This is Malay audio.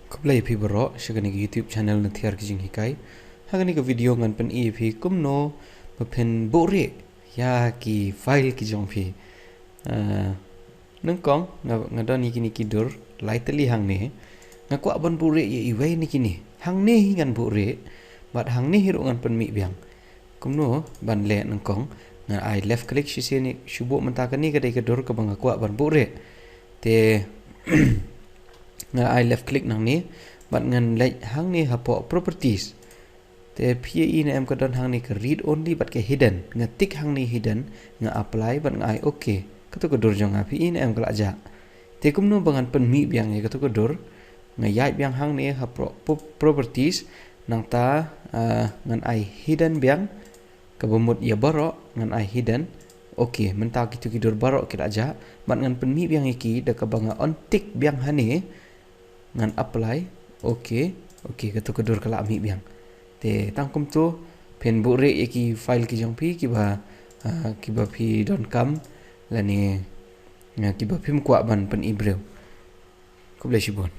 Kublai phi bro shagani ki YouTube channel na thiar kijing hikai hagani ka video ngan pen e phi kumno pen bore ya ki file ki jong phi nang kong ngadon ni ki dur lightly hang ne ngakwa ban bore ye iwai ni kini hang ne ngan bore bat hang ne hiru ngan pen mi biang kumno ban le nang kong ngan I left click shi se ni shubo mentakani ka dei ka dur ka bang ngakwa ban bore te I left click nang ni bat ngan like hang ni hapo properties te PAE na em ka don hang ni ka read only bat ke hidden nga tick hang ni hidden nga apply bat nga I okay kato ka dur jong PAE na em ka aja te kumno bangan pen mi biang ye kato ka dur nga yai biang hang ni hapo properties nang ta ngan I hidden biang ka bomut ya baro ngan I hidden okay menta kitu kidur baro kira aja bat ngan pen mi biang iki da ka banga on tick biang hane ngan apply okay kato kedur kala mi biang te tangkum tu pen bure ki file ki jong pi ki ba pi don kam la ni ki ba phim kwa ban pen ibreu ko ble shibon